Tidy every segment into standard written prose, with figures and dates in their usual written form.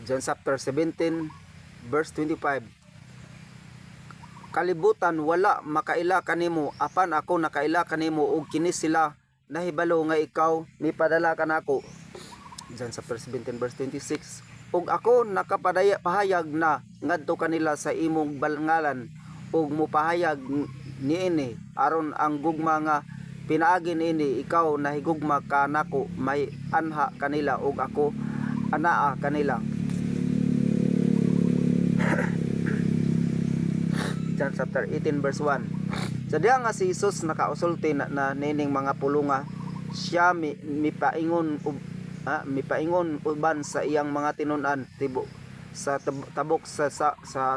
John chapter 17 verse 25. Kalibutan wala makaila kanimo apan ako nakaila kanimo ug kini sila nahibalo nga ikaw mipadala kanako. John chapter 17 verse 26. Ug ako pahayag na ngadto kanila sa imong ngalan ug mupahayag niini aron ang gugma nga pinaagi niini ikaw nahigugma kanako may anha kanila ug ako anaa kanila. John chapter 18 verse 1. Sa diha nga si Jesus nakausulti na nining mga pulunga, siya mipaingon uban sa iyang mga tinun-an tibo sa tabok sa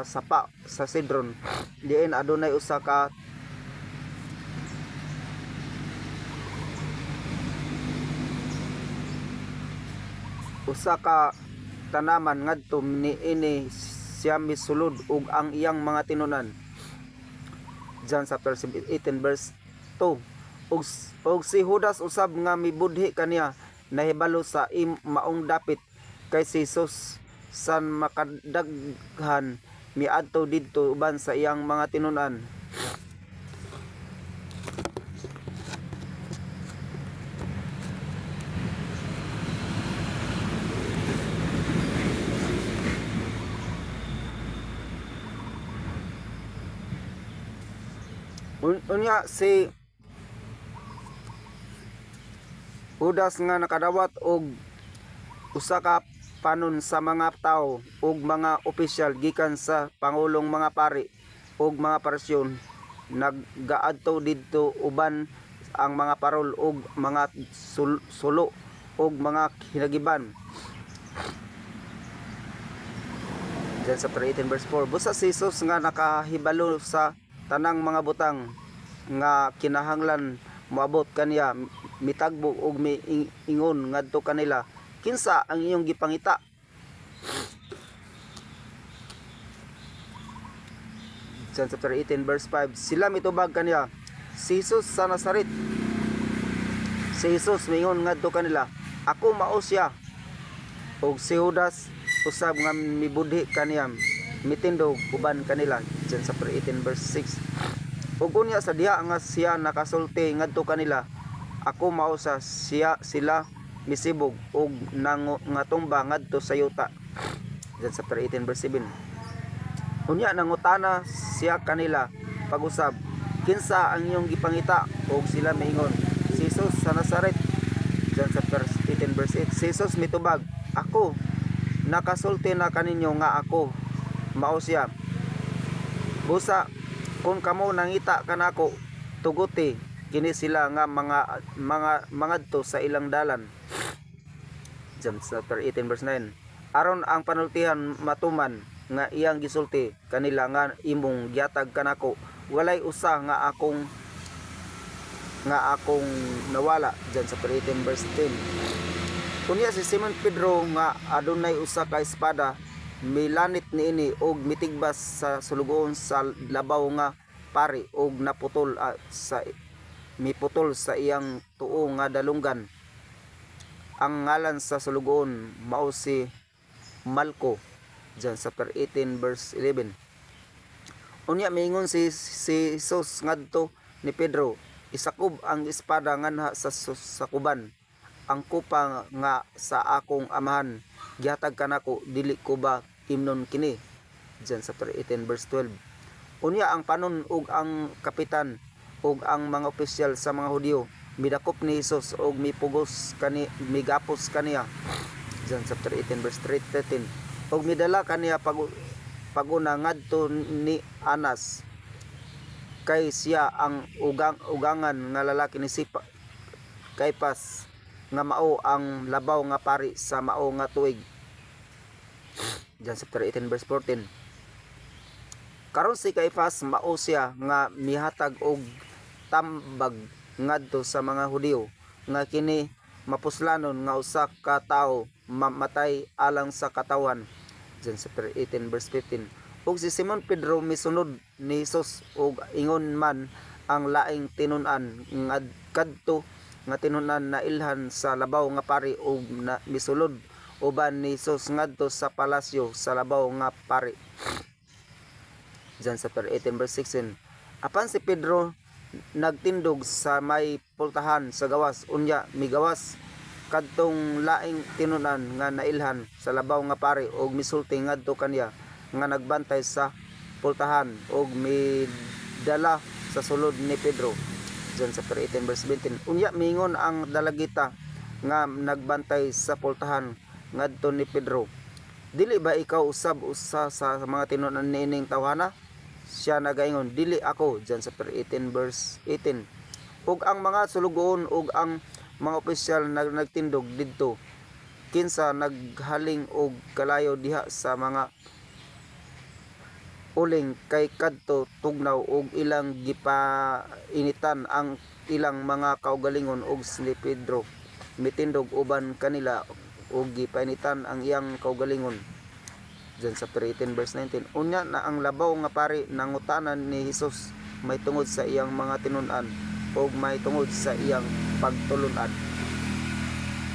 sapa sa Sidron. Diin adunay usa ka tanaman ngadto niini siya misulod ug ang iyang mga tinunan. John chapter 18 verse 2. Og si Judas usab nga mibudhi kaniya nahibalo sa maong dapit kay si Jesus san makadaghan miadto didto uban sa iyang mga tinunan. Unya si Judas nga nakadawat og usa ka panon sa mga tao ug mga opisyal gikan sa pangulong mga pari ug mga parisyon, naggaadto didto uban ang mga parol ug mga sulo ug mga hinagiban. Diyan sa 18 verse 4. Busa si Jesus nga nakahibalo sa tanang mga butang nga kinahanglan moabot kaniya, mitagbo og miingon ngadto kanila, kinsa ang iyong gipangita? John chapter 18 verse 5. Sila mitubag kaniya, si Jesus sa Nazaret. Si Jesus mingon ngadto kanila, ako mao siya. Og si Judas usab nga mibudhi kaniya, mitindog uban kanila. John chapter 18 verse 6. Ug unya sa diha nga siya nakasulti ngadto kanila, ako mao sa sila misibog og nga tumba ngadto sa yuta. John chapter 18 verse 7. Unya nangutana siya kanila pag-usab, kinsa ang iyong gipangita? Og sila miingon, si Jesus sa Nazaret. John chapter 18 verse 8. Si Jesus mitubag, ako nakasulti na kaninyo nga ako mao siya. Busa kung kamo nangita kanako, tuguti kini sila nga mangadto sa ilang dalan. John chapter 18 verse 9. Aron ang panultihan matuman nga iyang gisulti kanila nga imong gihatag kanako, walay usa nga akong nawala. John chapter 18 verse 10. Kunya si Simon Pedro nga adunay usa ka espada, milanit niini og mitigbas sa sulugoon sa labaw nga pari og miputol sa iyang tuo nga dalunggan. Ang ngalan sa sulugoon mao si Malco. John chapter 18 verse 11. Unya miingon si Jesus ngadto ni Pedro, isakob ang espada nganha sa sakuban, ang kupa nga sa akong amahan gihatag kanako, dili ko ba imnon kini? John chapter 18 verse 12. Unya ang panon ug ang kapitan ug ang mga opisyal sa mga Hudyo midakop ni Jesus og migapos kaniya. John chapter 18 verse 13. Og midala kaniya paguna ngadto ni Anas, kay siya ang ugangan nga lalaki ni Kaypas nga mao ang labaw nga pari sa mao nga tuig. John chapter 18 verse 14. Karon si Kaypas mao siya nga mihatag og tambag ngadto sa mga Hudyo nga kini mapuslanon nga usa ka tawo mamatay alang sa katawan. John chapter 18 verse 15. Ug si Simon Pedro misunod ni Jesus ug ingon man ang laing tinun-an kadto nga tinunan na ilhan sa labaw nga pari ug misulod uban ni Jesus ngadto sa palasyo sa labaw nga pari. Diyan sa chapter 18 verse 16. Apan si Pedro nagtindog sa may pultahan sa gawas, unya migawas kadtong laing tinunan nga nailhan sa labaw nga pari og misulti ngadto kaniya nga nagbantay sa pultahan og midala sa sulod ni Pedro. Diyan sa chapter 18 verse 17. Unya mingon ang dalagita nga nagbantay sa pultahan ngadto ni Pedro, dili ba ikaw usab usa sa mga tinunan niining tawhana? Siya nagaingon, dili ako. Diyan sa chapter 18 verse 18. Ug ang mga sulugoon ug ang mga opisyal nagtindog didto kinsa naghaling og kalayo diha sa mga uling kay kadto tugnaw og ilang gipainitan ang ilang mga kaugalingon og si Pedro mitindog uban kanila og gipainitan ang iyang kaugalingon. Diyan sa 18 verse 19. Unya na ang labaw nga pari nangutanan ni Jesus may tungod sa iyang mga tinun-an o may tungod sa iyang pagtulun-an.